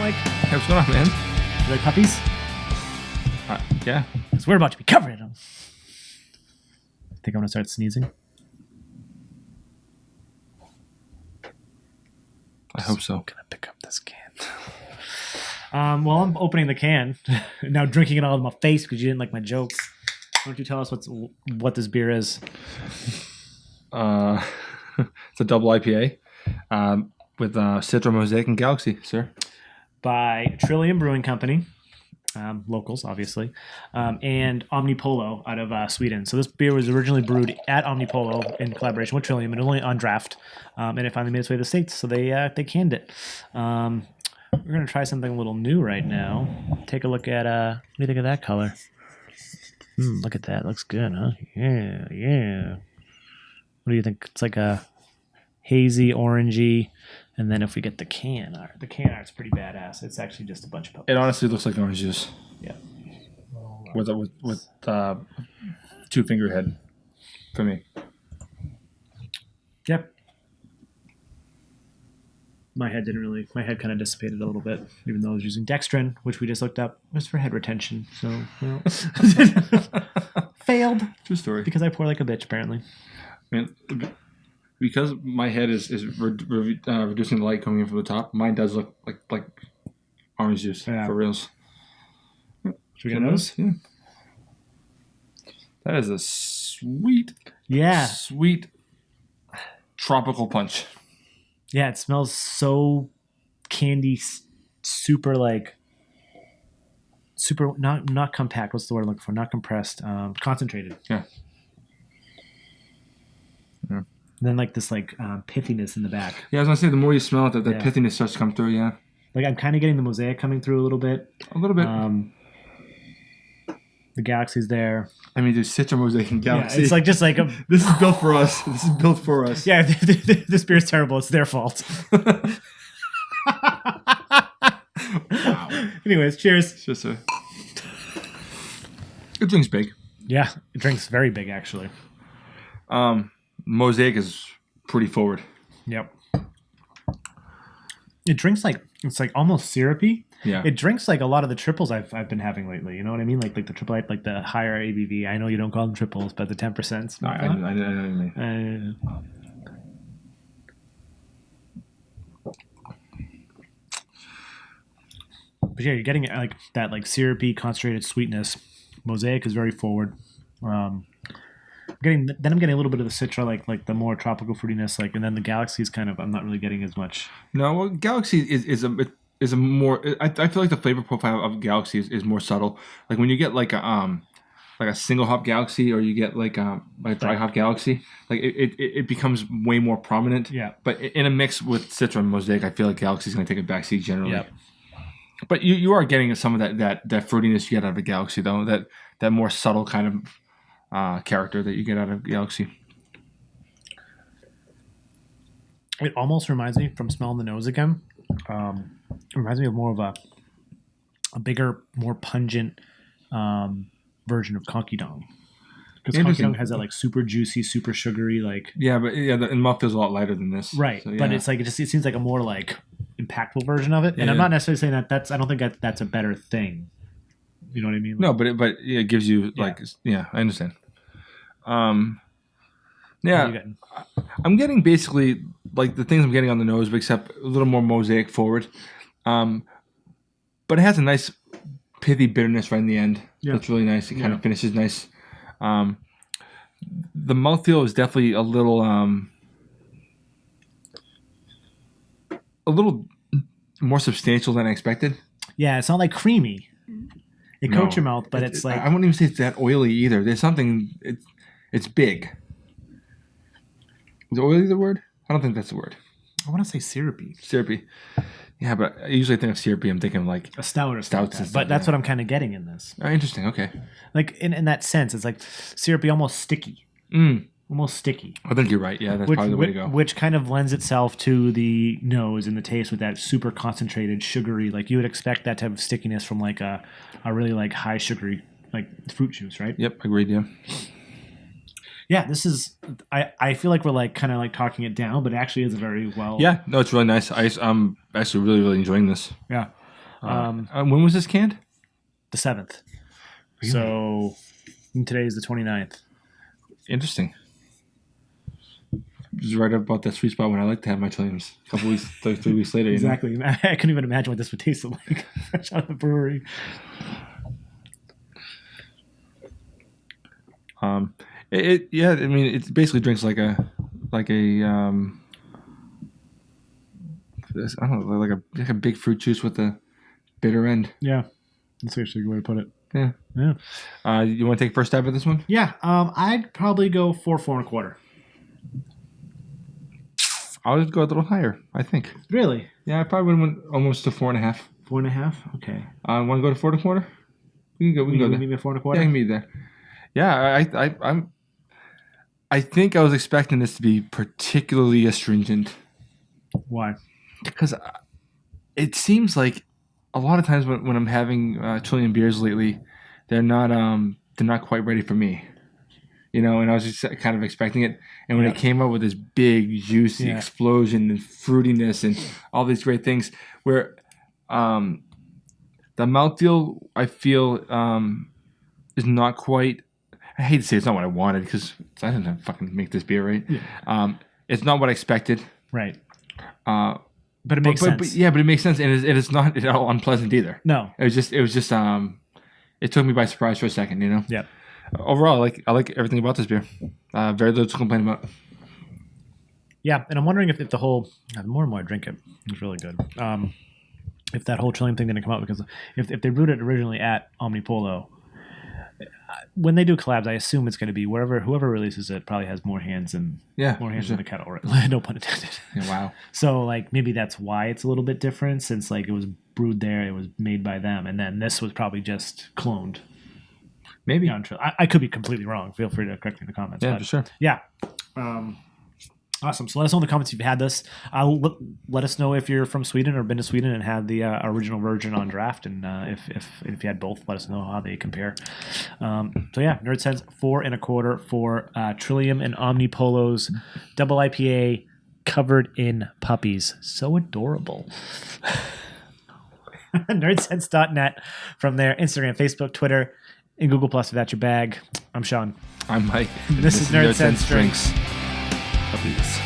Mike? Hey, what's going on, man? You like puppies? Yeah. Because we're about to be covering them. Think I'm going to start sneezing? I hope so. I'm going to pick up this can. Well, I'm opening the can. Now drinking it all in my face because you didn't like my joke. Why don't you tell us what this beer is? It's a double IPA with Citra, Mosaic, and Galaxy, sir. By Trillium Brewing Company. Locals, obviously, and Omnipollo out of Sweden. So this beer was originally brewed at Omnipollo in collaboration with Trillium, and only on draft, and it finally made its way to the States. So they canned it. We're gonna try something a little new right now. Take a look at what do you think of that color? Look at that, looks good, huh? Yeah. What do you think? It's like a hazy, orangey. And then if we get the can art's pretty badass. It's actually just a bunch of puppies. It honestly looks like orange juice. Yeah. With two finger head for me. Yep. My head kind of dissipated a little bit, even though I was using dextrin, which we just looked up. It was for head retention. So, well, failed. True story. Because I pour like a bitch, apparently. I mean, because my head is reducing the light coming in from the top, mine does look like orange juice for reals. Should we get those? Yeah. That is a sweet tropical punch. Yeah, it smells so candy, super not compact. What's the word I'm looking for? Not compressed. Concentrated. Yeah. And then this pithiness in the back. Yeah, I was gonna say the more you smell it, that pithiness starts to come through. Yeah. Like I'm kind of getting the Mosaic coming through a little bit. A little bit. The Galaxy's there. I mean, there's Citra, Mosaic, and Galaxy. Yeah, it's just like a. This is built for us. This is built for us. Yeah, this beer's terrible. It's their fault. Wow. Anyways, cheers. Cheers, sir. It drinks big. Yeah, it drinks very big, actually. Mosaic is pretty forward. Yep. It drinks it's almost syrupy. Yeah. It drinks like a lot of the triples I've been having lately. You know what I mean? Like the triple, like the higher ABV. I know you don't call them triples, but the 10%. I know what you mean. But yeah, you're getting that syrupy concentrated sweetness. Mosaic is very forward. I'm getting a little bit of the Citra, like the more tropical fruitiness, and then the Galaxy is I'm not really getting as much. No, well, Galaxy is a more. I feel like the flavor profile of Galaxy is more subtle. Like when you get like a single hop Galaxy, or you get a dry hop Galaxy, it becomes way more prominent. Yeah. But in a mix with Citra and Mosaic, I feel like Galaxy is going to take a backseat generally. Yep. But you are getting some of that fruitiness you get out of a Galaxy, though. That more subtle kind of character that you get out of Galaxy. It almost reminds me, from smelling the nose again, it reminds me of more of a bigger, more pungent version of Conky Dong. Because Conky Dong has that super juicy, super sugary Yeah, but the mouth feels a lot lighter than this. Right, so, yeah. But it's it seems like a more impactful version of it. And I'm not necessarily saying that's. I don't think that's a better thing. You know what I mean? No, but it gives you I understand. I'm getting basically the things I'm getting on the nose, except a little more Mosaic forward. But it has a nice pithy bitterness right in the end. Yeah. That's really nice. It kind of finishes nice. The mouthfeel is definitely a little more substantial than I expected. Yeah, it's not creamy. It coats your mouth, but it's I wouldn't even say it's that oily either. There's something. It's big. Is oily the word? I don't think that's the word. I want to say syrupy. Syrupy. Yeah, but I usually think of syrupy. I'm thinking a stout or stouts. Like but that's what I'm kind of getting in this. Oh, interesting. Okay. In that sense, it's syrupy, almost sticky. Almost sticky. I think you're right. Yeah, that's probably the way to go. Which kind of lends itself to the nose and the taste with that super concentrated, sugary. You would expect that type of stickiness from a really high sugary fruit juice, right? Yep, agreed. Yeah. Yeah, this is. I feel like we're kind of talking it down, but it actually is a very well. Yeah, no, it's really nice. I'm actually really enjoying this. Yeah, When was this canned? The 7th. Really? So today is the 29th. Interesting. Just right about that sweet spot when I like to have my Trilliums. A couple weeks, 3 weeks later. Exactly. You know? I couldn't even imagine what this would taste like fresh out of the brewery. Yeah. I mean, it basically drinks like a I don't know, like a big fruit juice with a bitter end. Yeah, that's actually a good way to put it. Yeah. You want to take first stab at this one? Yeah. I'd probably go 4 1/4. I'll just go a little higher, I think. Really? Yeah, I probably would have went almost to 4.5. 4.5. Okay. Want to go to 4 1/4? We can go there. Meet me at 4 1/4. Yeah, I can meet there. Yeah, I think I was expecting this to be particularly astringent. Why? Because it seems like a lot of times when I'm having Trillium beers lately, they're not quite ready for me. And I was just kind of expecting it. And when it came up with this big, juicy explosion and fruitiness and all these great things, where the mouthfeel, I feel, is not quite. I hate to say it's not what I wanted because I didn't fucking make this beer, right? Yeah. It's not what I expected. Right. But it makes sense. But it makes sense, and it's not at all unpleasant either. No. It was just. It took me by surprise for a second, Yeah. Overall, I like everything about this beer. Very little to complain about. Yeah, and I'm wondering if the whole the more and more I drink it, it's really good. If that whole Trillium thing didn't come out, because if they brewed it originally at Omnipollo, when they do collabs, I assume it's going to be whoever releases it probably has more hands in the kettle. Right? No pun intended. Yeah, wow. So maybe that's why it's a little bit different, since it was brewed there, it was made by them, and then this was probably just cloned. Maybe. I could be completely wrong. Feel free to correct me in the comments. Yeah, for sure. Yeah. Awesome. So let us know in the comments if you've had this. Let us know if you're from Sweden or been to Sweden and had the original version on draft. And if you had both, let us know how they compare. So yeah, Nerdsense 4 1/4 for Trillium and Omnipollo's double IPA covered in puppies. So adorable. Nerdsense.net from there. Instagram, Facebook, Twitter, and Google Plus if that's your bag. I'm Sean. I'm Mike. This is Nerdsense Drinks. Puppies.